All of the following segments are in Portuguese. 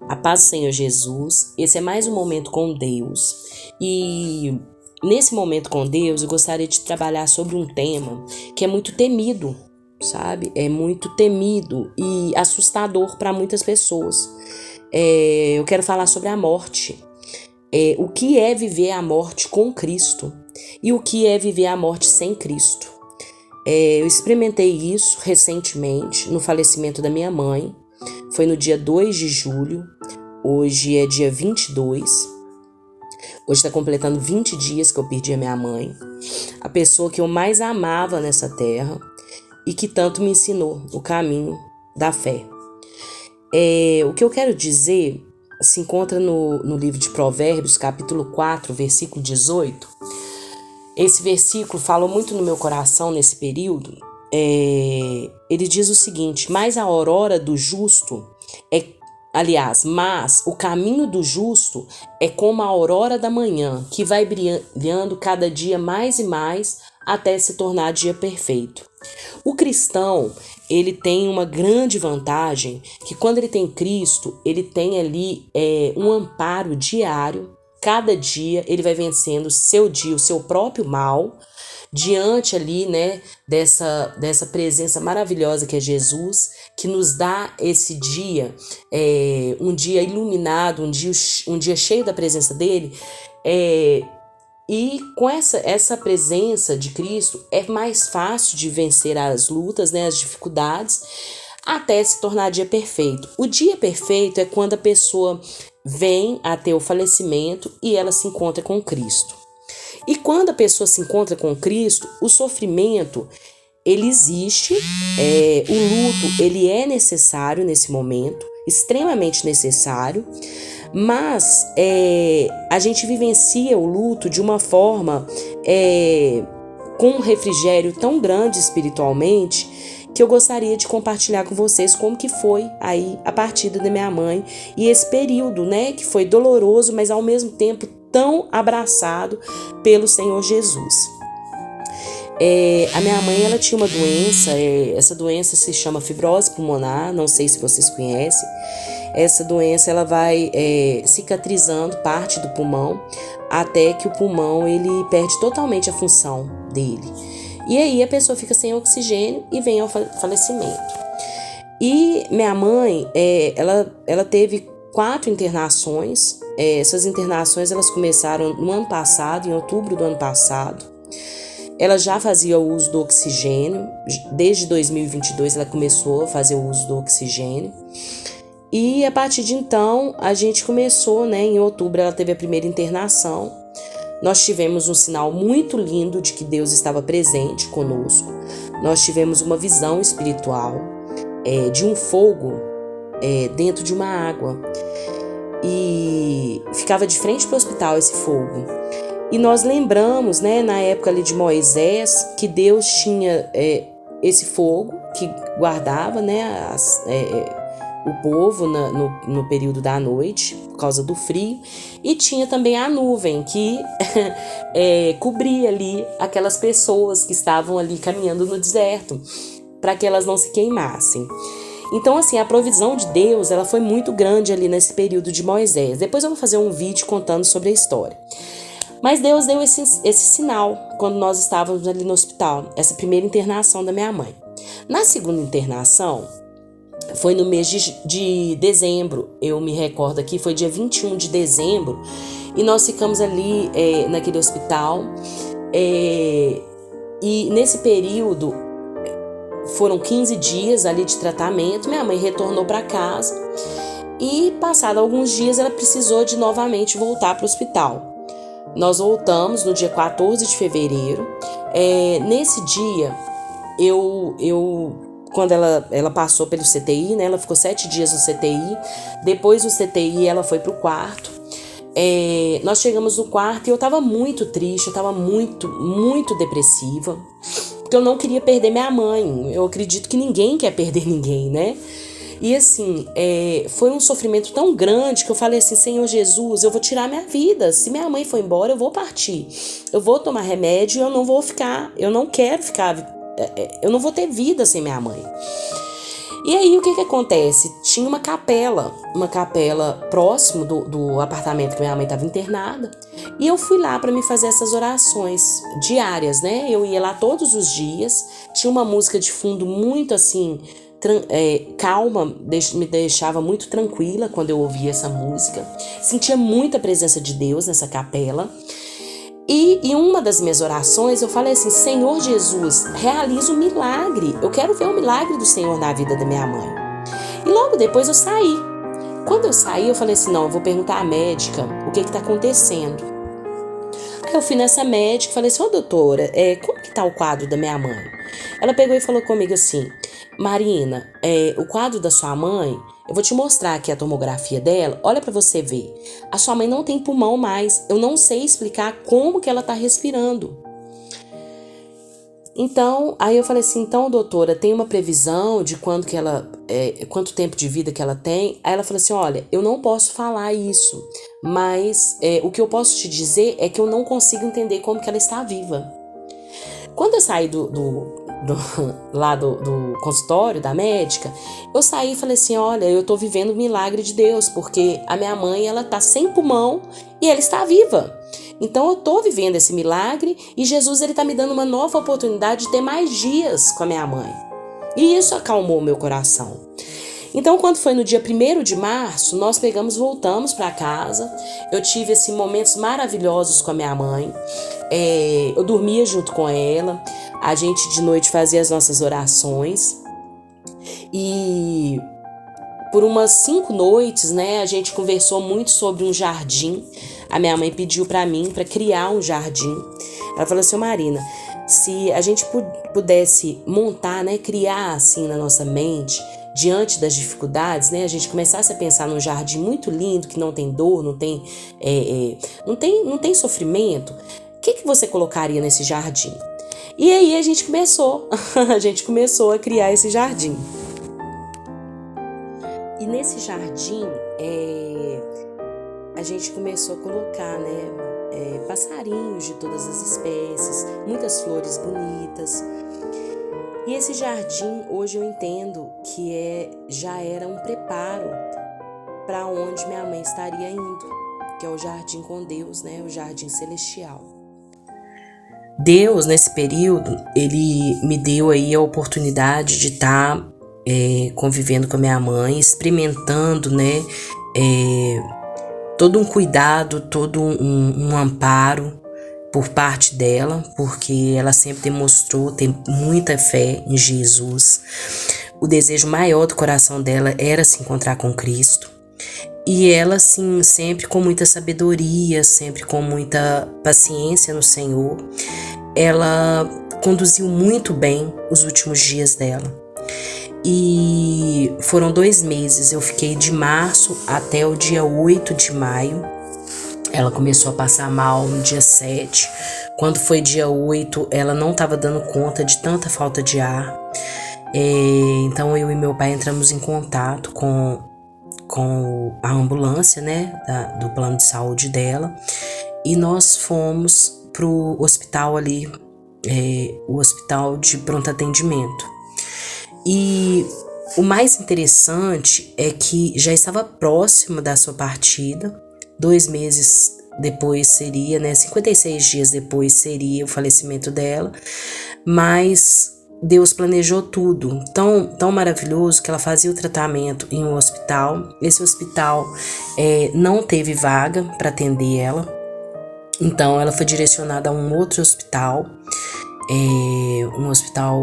A paz do Senhor Jesus. Esse é mais um momento com Deus. E nesse momento com Deus, eu gostaria de trabalhar sobre um tema que é muito temido, sabe? É muito temido e assustador para muitas pessoas. Eu quero falar sobre a morte. O que é viver a morte com Cristo e o que é viver a morte sem Cristo. Eu experimentei isso recentemente no falecimento da minha mãe. Foi no dia 2 de julho, hoje é dia 22. Hoje está completando 20 dias que eu perdi a minha mãe, a pessoa que eu mais amava nessa terra e que tanto me ensinou o caminho da fé. O que eu quero dizer se encontra no livro de Provérbios, capítulo 4, versículo 18. Esse versículo falou muito no meu coração nesse período. Ele diz o seguinte: mas a aurora do justo mas o caminho do justo é como a aurora da manhã, que vai brilhando cada dia mais e mais até se tornar dia perfeito. O cristão, ele tem uma grande vantagem, que quando ele tem Cristo, ele tem ali um amparo diário. Cada dia ele vai vencendo o seu dia, o seu próprio mal, diante ali, né, dessa presença maravilhosa que é Jesus, que nos dá esse dia, um dia iluminado, um dia cheio da presença dele, e com essa presença de Cristo é mais fácil de vencer as lutas, né, as dificuldades, até se tornar dia perfeito. O dia perfeito é quando a pessoa vem até o falecimento e ela se encontra com Cristo. E quando a pessoa se encontra com Cristo, o sofrimento, ele existe, o luto, ele é necessário nesse momento, extremamente necessário, mas a gente vivencia o luto de uma forma com um refrigério tão grande espiritualmente, que eu gostaria de compartilhar com vocês como que foi aí a partida da minha mãe e esse período, né, que foi doloroso, mas ao mesmo tempo tão abraçado pelo Senhor Jesus. A minha mãe, ela tinha uma doença, essa doença se chama fibrose pulmonar, não sei se vocês conhecem. Essa doença, ela vai cicatrizando parte do pulmão, até que o pulmão, ele perde totalmente a função dele. E aí a pessoa fica sem oxigênio e vem ao falecimento. E minha mãe, ela teve 4 internações. Essas internações, elas começaram no ano passado, em outubro do ano passado. Ela já fazia o uso do oxigênio. Desde 2022 ela começou a fazer o uso do oxigênio. E a partir de então, a gente começou, né? Em outubro ela teve a primeira internação. Nós tivemos um sinal muito lindo de que Deus estava presente conosco. Nós tivemos uma visão espiritual de um fogo dentro de uma água. E ficava de frente para o hospital esse fogo. E nós lembramos, né, na época ali de Moisés, que Deus tinha esse fogo que guardava, né, o povo no período da noite, por causa do frio, e tinha também a nuvem que cobria ali aquelas pessoas que estavam ali caminhando no deserto, para que elas não se queimassem. Então, assim, a provisão de Deus, ela foi muito grande ali nesse período de Moisés. Depois eu vou fazer um vídeo contando sobre a história. Mas Deus deu esse sinal quando nós estávamos ali no hospital, essa primeira internação da minha mãe. Na segunda internação, foi no mês de dezembro, eu me recordo aqui, foi dia 21 de dezembro, e nós ficamos ali naquele hospital, e nesse período foram 15 dias ali de tratamento. Minha mãe retornou para casa e, passado alguns dias, ela precisou de novamente voltar para o hospital. Nós voltamos no dia 14 de fevereiro. Nesse dia, quando ela passou pelo CTI, né, ela ficou 7 dias no CTI. Depois do CTI, ela foi pro quarto. Nós chegamos no quarto e eu tava muito triste, eu tava muito, muito depressiva, porque eu não queria perder minha mãe. Eu acredito que ninguém quer perder ninguém, né? E assim, foi um sofrimento tão grande que eu falei assim: Senhor Jesus, eu vou tirar minha vida. Se minha mãe for embora, eu vou partir. Eu vou tomar remédio e eu não quero ficar, eu não vou ter vida sem minha mãe. E aí, o que acontece? tinha uma capela próximo do apartamento que minha mãe estava internada. E eu fui lá para me fazer essas orações diárias, né? Eu ia lá todos os dias. Tinha uma música de fundo muito assim, calma, me deixava muito tranquila quando eu ouvia essa música. Sentia muita presença de Deus nessa capela. E em uma das minhas orações eu falei assim: Senhor Jesus, realiza um milagre. Eu quero ver o milagre do Senhor na vida da minha mãe. E logo depois eu saí. Quando eu saí, eu falei assim: não, eu vou perguntar à médica o que está acontecendo. Aí eu fui nessa médica e falei assim: ô doutora, como que tá o quadro da minha mãe? Ela pegou e falou comigo assim: Marina, o quadro da sua mãe, eu vou te mostrar aqui a tomografia dela, olha pra você ver. A sua mãe não tem pulmão mais, eu não sei explicar como que ela tá respirando. Então, aí eu falei assim: então, doutora, tem uma previsão de quanto tempo de vida que ela tem? Aí ela falou assim: olha, eu não posso falar isso, mas o que eu posso te dizer é que eu não consigo entender como que ela está viva. Quando eu saí lá do consultório da médica, eu saí e falei assim: olha, eu tô vivendo o milagre de Deus, porque a minha mãe, ela tá sem pulmão e ela está viva. Então eu tô vivendo esse milagre e Jesus, ele tá me dando uma nova oportunidade de ter mais dias com a minha mãe. E isso acalmou meu coração. Então, quando foi no dia 1º de março, nós voltamos para casa. Eu tive momentos maravilhosos com a minha mãe. Eu dormia junto com ela. A gente de noite fazia as nossas orações. E por umas 5 noites, né, a gente conversou muito sobre um jardim. A minha mãe pediu para mim para criar um jardim. Ela falou assim: Marina, se a gente pudesse montar, né, criar assim na nossa mente, diante das dificuldades, né, a gente começasse a pensar num jardim muito lindo, que não tem dor, não tem sofrimento, o que você colocaria nesse jardim? E aí a gente começou a criar esse jardim. E nesse jardim, a gente começou a colocar, né, passarinhos de todas as espécies, muitas flores bonitas. E esse jardim, hoje eu entendo que já era um preparo para onde minha mãe estaria indo, que é o jardim com Deus, né, o jardim celestial. Deus, nesse período, ele me deu aí a oportunidade de estar convivendo com a minha mãe, experimentando, né, todo um cuidado, todo um amparo por parte dela, porque ela sempre demonstrou ter muita fé em Jesus. O desejo maior do coração dela era se encontrar com Cristo. E ela, assim, sempre com muita sabedoria, sempre com muita paciência no Senhor, ela conduziu muito bem os últimos dias dela. E foram 2 meses, eu fiquei de março até o dia 8 de maio. Ela começou a passar mal no dia 7. Quando foi dia 8, ela não estava dando conta de tanta falta de ar. Então eu e meu pai entramos em contato com a ambulância, né, do plano de saúde dela. E nós fomos pro hospital ali, o hospital de pronto atendimento. E o mais interessante é que já estava próximo da sua partida. 2 meses depois seria, né, 56 dias depois seria o falecimento dela. Mas Deus planejou tudo tão maravilhoso que ela fazia o tratamento em um hospital. Esse hospital não teve vaga para atender ela. Então ela foi direcionada a um outro hospital, um hospital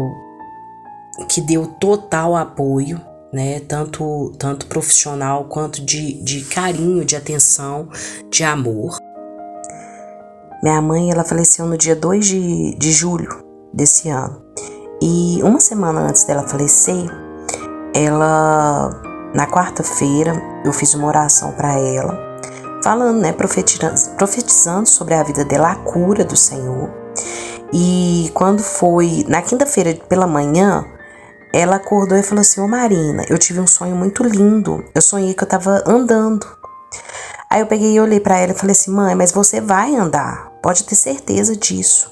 que deu total apoio, né, tanto profissional quanto de carinho, de atenção, de amor. Minha mãe, ela faleceu no dia 2 de julho desse ano. E uma semana antes dela falecer, na quarta-feira, eu fiz uma oração para ela, falando, né, profetizando sobre a vida dela, a cura do Senhor. E quando foi na quinta-feira pela manhã, ela acordou e falou assim: ô Marina, eu tive um sonho muito lindo. Eu sonhei que eu tava andando. Aí eu peguei e olhei pra ela e falei assim: mãe, mas você vai andar, pode ter certeza disso.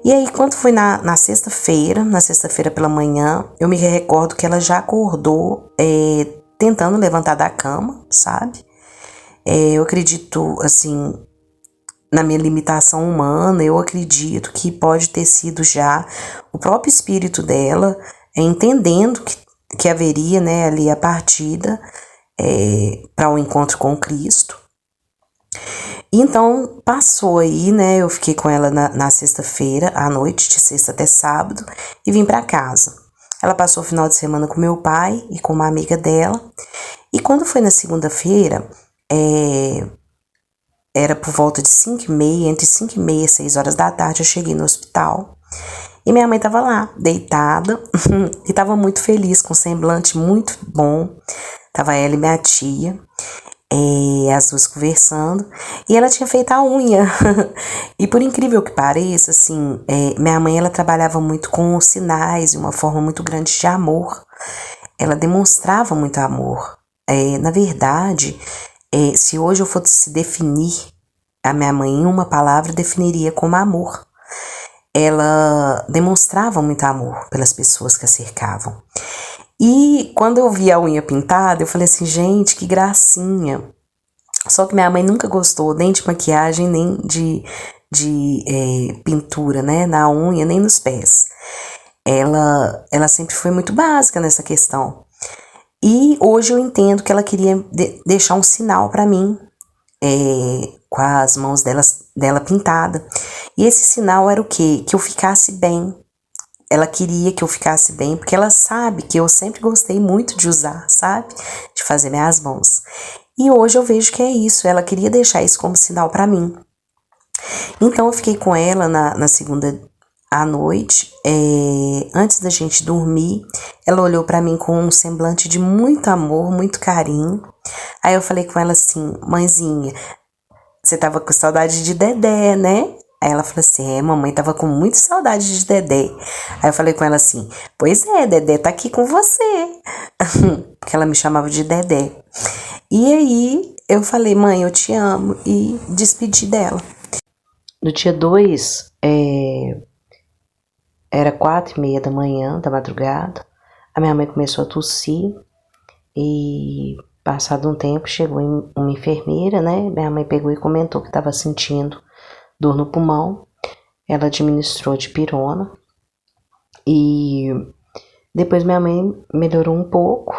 E aí quando foi na sexta-feira pela manhã, eu me recordo que ela já acordou tentando levantar da cama, sabe? Eu acredito, assim, na minha limitação humana, eu acredito que pode ter sido já o próprio espírito dela, entendendo que haveria, né, ali a partida para o encontro com Cristo. Então, passou aí, né, eu fiquei com ela na sexta-feira, à noite, de sexta até sábado, e vim para casa. Ela passou o final de semana com meu pai e com uma amiga dela, e quando foi na segunda-feira, era por volta de 5h30, entre 5h30 e 6 horas da tarde, eu cheguei no hospital. E minha mãe estava lá, deitada, e estava muito feliz, com um semblante muito bom. Tava ela e minha tia, as duas conversando, e ela tinha feito a unha. E por incrível que pareça, assim, minha mãe, ela trabalhava muito com sinais, de uma forma muito grande de amor. Ela demonstrava muito amor. Na verdade, se hoje eu fosse definir a minha mãe em uma palavra, eu definiria como amor. Ela demonstrava muito amor pelas pessoas que a cercavam. E quando eu vi a unha pintada, eu falei assim, gente, que gracinha. Só que minha mãe nunca gostou nem de maquiagem, nem de pintura, né, na unha, nem nos pés. Ela sempre foi muito básica nessa questão. E hoje eu entendo que ela queria deixar um sinal para mim, com as mãos dela pintada. E esse sinal era o quê? Que eu ficasse bem. Ela queria que eu ficasse bem, porque ela sabe que eu sempre gostei muito de usar, sabe? De fazer minhas mãos. E hoje eu vejo que é isso, ela queria deixar isso como sinal para mim. Então eu fiquei com ela na segunda à noite, antes da gente dormir, ela olhou para mim com um semblante de muito amor, muito carinho. Aí eu falei com ela assim, mãezinha, você tava com saudade de Dedé, né? Aí ela falou assim, mamãe tava com muita saudade de Dedé. Aí eu falei com ela assim, pois Dedé tá aqui com você. Porque ela me chamava de Dedé. E aí eu falei, mãe, eu te amo, e despedi dela. No dia 2, era 4h30 da manhã, da madrugada, a minha mãe começou a tossir e passado um tempo chegou uma enfermeira, né? Minha mãe pegou e comentou que estava sentindo dor no pulmão. Ela administrou dipirona e depois minha mãe melhorou um pouco.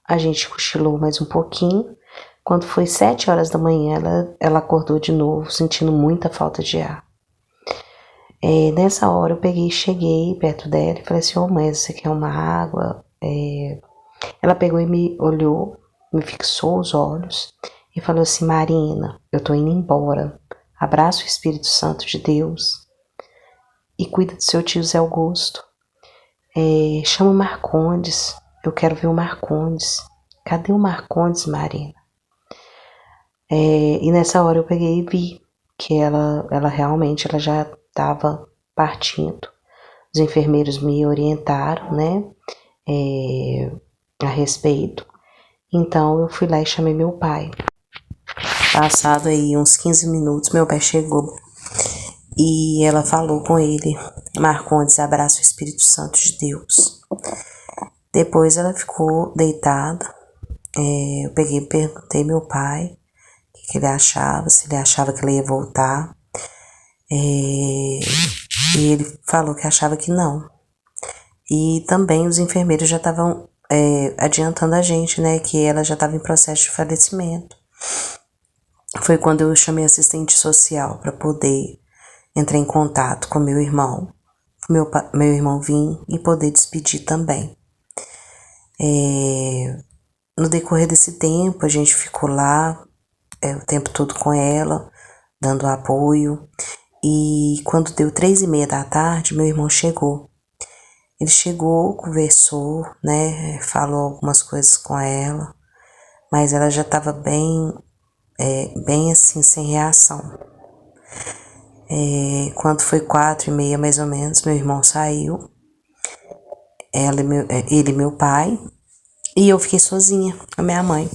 A gente cochilou mais um pouquinho. Quando foi 7 horas da manhã, ela acordou de novo, sentindo muita falta de ar. Nessa hora eu cheguei perto dela e falei assim, mãe, você quer uma água? Ela pegou e me olhou, me fixou os olhos e falou assim, Marina, eu tô indo embora. Abraça o Espírito Santo de Deus e cuida do seu tio Zé Augusto. Chama o Marcondes, eu quero ver o Marcondes. Cadê o Marcondes, Marina? E nessa hora eu peguei e vi que ela realmente já estava partindo. Os enfermeiros me orientaram, né, a respeito. Então eu fui lá e chamei meu pai. Passado aí uns 15 minutos, meu pai chegou e ela falou com ele, Marcondes, abraça o Espírito Santo de Deus. Depois ela ficou deitada. Eu peguei e perguntei ao meu pai o que ele achava, se ele achava que ela ia voltar. E ele falou que achava que não. E também os enfermeiros já estavam adiantando a gente, né, que ela já estava em processo de falecimento. Foi quando eu chamei assistente social para poder entrar em contato com meu irmão, meu irmão vir e poder despedir também. No decorrer desse tempo, a gente ficou lá o tempo todo com ela, dando apoio. E quando deu 3h30 da tarde, meu irmão chegou. Ele chegou, conversou, né, falou algumas coisas com ela, mas ela já estava bem assim, sem reação. Quando foi 4h30 mais ou menos, meu irmão saiu, ele e meu pai, e eu fiquei sozinha com a minha mãe.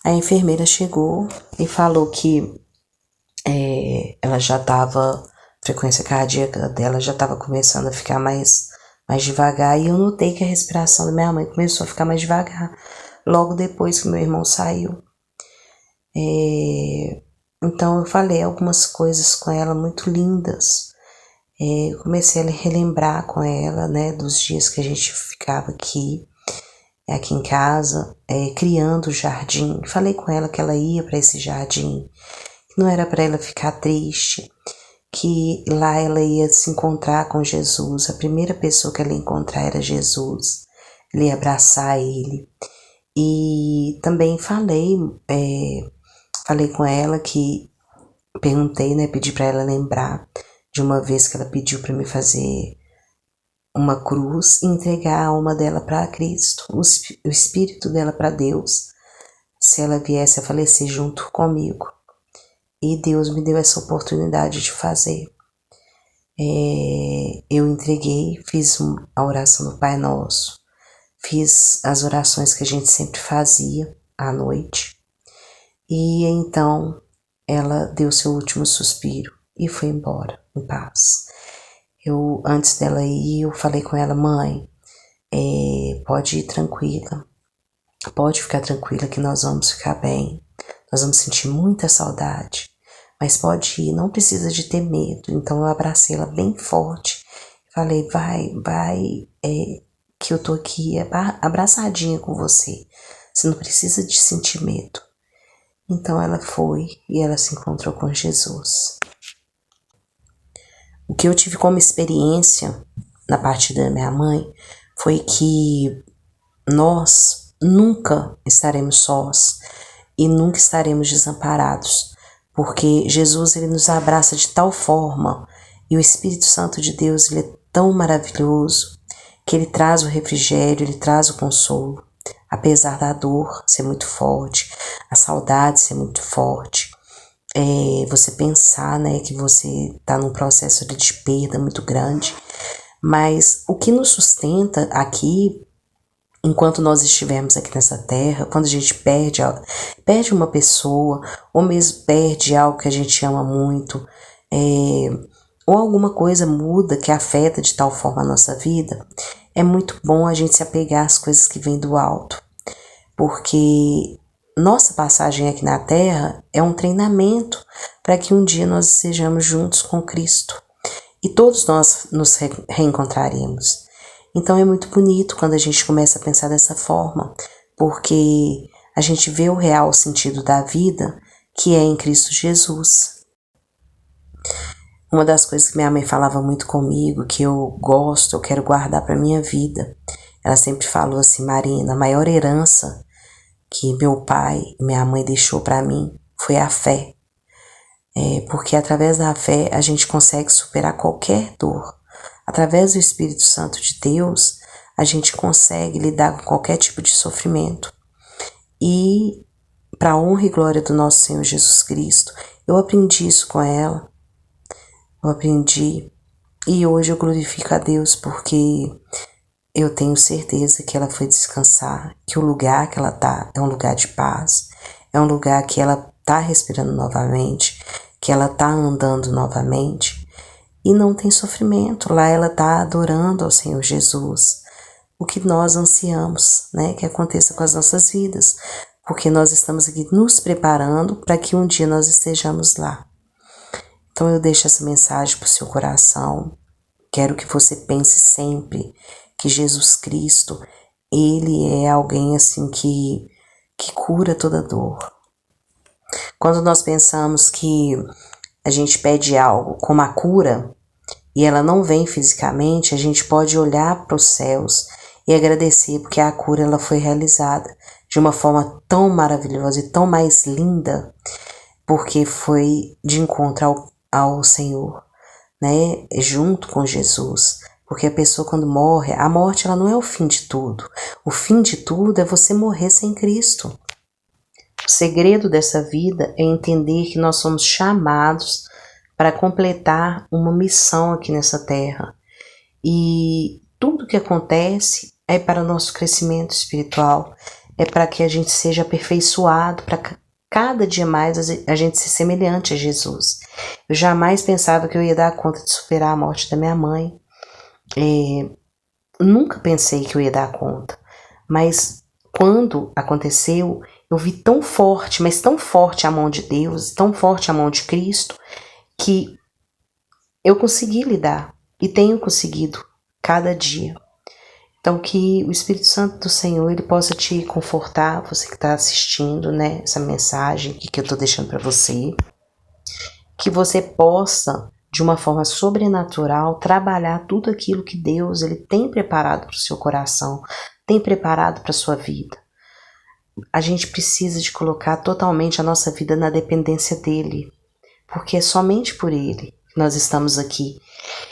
A enfermeira chegou e falou que ela já estava, a frequência cardíaca dela já estava começando a ficar mais devagar, e eu notei que a respiração da minha mãe começou a ficar mais devagar. logo depois que meu irmão saiu. Então eu falei algumas coisas com ela muito lindas. Eu comecei a relembrar com ela, né, dos dias que a gente ficava aqui em casa, criando o jardim. Falei com ela que ela ia para esse jardim, que não era para ela ficar triste, que lá ela ia se encontrar com Jesus. A primeira pessoa que ela ia encontrar era Jesus. Ela ia abraçar ele. E também falei com ela que perguntei, né, pedi para ela lembrar de uma vez que ela pediu para me fazer uma cruz e entregar a alma dela para Cristo, o espírito dela para Deus, se ela viesse a falecer junto comigo. E Deus me deu essa oportunidade de fazer. Eu entreguei, fiz a oração do Pai Nosso, fiz as orações que a gente sempre fazia à noite. E então ela deu seu último suspiro e foi embora em paz. Antes dela ir, eu falei com ela: mãe, pode ir tranquila, pode ficar tranquila que nós vamos ficar bem, nós vamos sentir muita saudade, mas pode ir, não precisa de ter medo. Então eu abracei ela bem forte, falei: vai, que eu tô aqui abraçadinha com você não precisa de sentir medo. Então ela foi e ela se encontrou com Jesus. O que eu tive como experiência na partida da minha mãe foi que nós nunca estaremos sós e nunca estaremos desamparados, porque Jesus ele nos abraça de tal forma e o Espírito Santo de Deus ele é tão maravilhoso que ele traz o refrigério, ele traz o consolo, apesar da dor ser muito forte, a saudade ser muito forte. Você pensar, né, que você está num processo de perda muito grande, mas o que nos sustenta aqui, enquanto nós estivermos aqui nessa terra, quando a gente perde uma pessoa, ou mesmo perde algo que a gente ama muito, ou alguma coisa muda que afeta de tal forma a nossa vida, é muito bom a gente se apegar às coisas que vêm do alto, porque nossa passagem aqui na Terra é um treinamento para que um dia nós estejamos juntos com Cristo e todos nós nos reencontraremos. Então é muito bonito quando a gente começa a pensar dessa forma, porque a gente vê o real sentido da vida, que é em Cristo Jesus. Uma das coisas que minha mãe falava muito comigo, que eu gosto, eu quero guardar para minha vida, ela sempre falou assim: Marina, a maior herança que meu pai e minha mãe deixou para mim foi a fé. Porque através da fé a gente consegue superar qualquer dor. Através do Espírito Santo de Deus, a gente consegue lidar com qualquer tipo de sofrimento. E para a honra e glória do nosso Senhor Jesus Cristo, eu aprendi isso com ela. Eu aprendi e hoje eu glorifico a Deus porque eu tenho certeza que ela foi descansar, que o lugar que ela tá é um lugar de paz, é um lugar que ela tá respirando novamente, que ela tá andando novamente e não tem sofrimento. Lá ela tá adorando ao Senhor Jesus, o que nós ansiamos, né, que aconteça com as nossas vidas, porque nós estamos aqui nos preparando para que um dia nós estejamos lá. Então eu deixo essa mensagem para o seu coração. Quero que você pense sempre que Jesus Cristo, ele é alguém assim que cura toda dor. Quando nós pensamos que a gente pede algo como a cura e ela não vem fisicamente, a gente pode olhar para os céus e agradecer porque a cura ela foi realizada de uma forma tão maravilhosa e tão mais linda, porque foi de encontro ao Senhor, né, junto com Jesus. Porque a pessoa quando morre, a morte ela não é o fim de tudo. O fim de tudo é você morrer sem Cristo. O segredo dessa vida é entender que nós somos chamados para completar uma missão aqui nessa terra. E tudo que acontece é para o nosso crescimento espiritual, é para que a gente seja aperfeiçoado, para cada dia mais a gente ser semelhante a Jesus. Eu jamais pensava que eu ia dar conta de superar a morte da minha mãe. Nunca pensei que eu ia dar conta, mas quando aconteceu, eu vi tão forte, mas tão forte a mão de Deus, tão forte a mão de Cristo, que eu consegui lidar e tenho conseguido cada dia. Então, que o Espírito Santo do Senhor, ele possa te confortar, você que está assistindo, né, essa mensagem que eu estou deixando para você, que você possa, de uma forma sobrenatural, trabalhar tudo aquilo que Deus ele tem preparado para o seu coração, tem preparado para a sua vida. A gente precisa de colocar totalmente a nossa vida na dependência dele, porque é somente por ele que nós estamos aqui.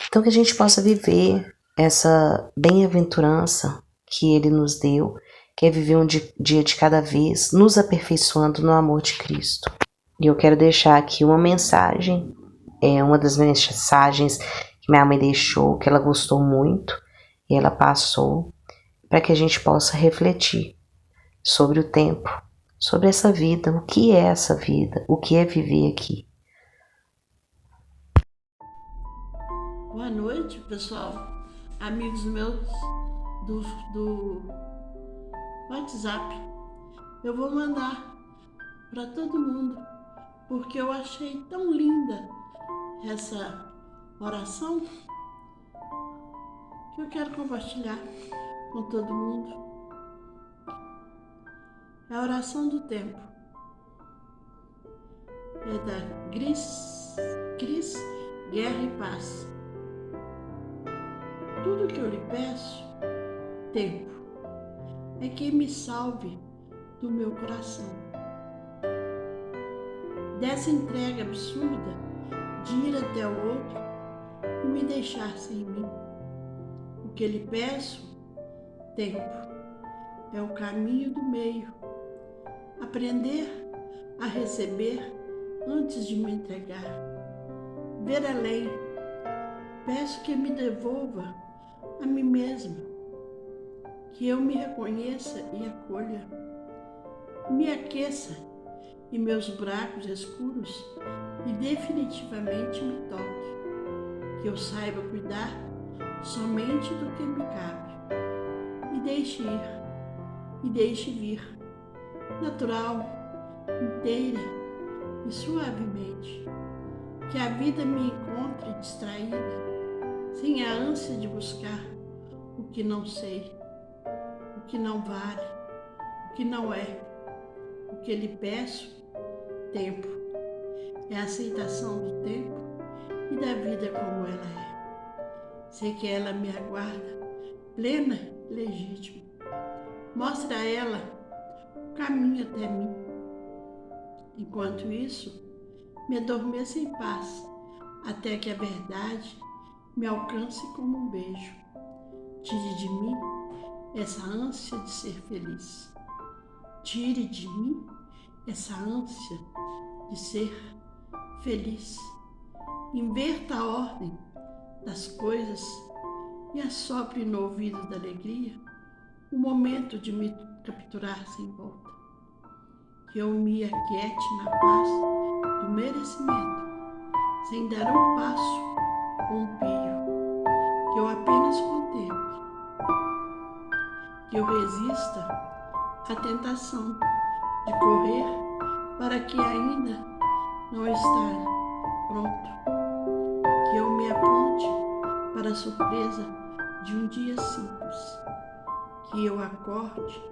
Então, que a gente possa viver essa bem-aventurança que ele nos deu, que é viver um dia de cada vez, nos aperfeiçoando no amor de Cristo. E eu quero deixar aqui uma mensagem, uma das mensagens que minha mãe deixou, que ela gostou muito, e ela passou, para que a gente possa refletir sobre o tempo, sobre essa vida, o que é essa vida, o que é viver aqui. Boa noite, pessoal, amigos meus do WhatsApp. Eu vou mandar para todo mundo, porque eu achei tão linda essa oração que eu quero compartilhar com todo mundo. É a oração do tempo. É da Cris Guerra e Paz. Tudo que eu lhe peço, tempo, é que me salve do meu coração, dessa entrega absurda de ir até o outro e me deixar sem mim. O que lhe peço, tempo, é o caminho do meio, aprender a receber antes de me entregar, ver além. Peço que me devolva a mim mesma, que eu me reconheça e acolha, me aqueça em meus buracos escuros e definitivamente me toque, que eu saiba cuidar somente do que me cabe, e deixe ir, e deixe vir, natural, inteira e suavemente, que a vida me encontre distraída, sem a ânsia de buscar o que não sei, o que não vale, o que não é. O que lhe peço, tempo, é a aceitação do tempo e da vida como ela é. Sei que ela me aguarda, plena e legítima. Mostra a ela o caminho até mim. Enquanto isso, me adormeça em paz, até que a verdade me alcance como um beijo. Tire de mim essa ânsia de ser feliz. Tire de mim essa ânsia de ser feliz. Inverta a ordem das coisas e assopre no ouvido da alegria o momento de me capturar sem volta. Que eu me aquiete na paz do merecimento, sem dar um passo ou um pio, que eu apenas contemple, que eu resista à tentação de correr para que ainda não estar pronto, que eu me aponte para a surpresa de um dia simples, que eu acorde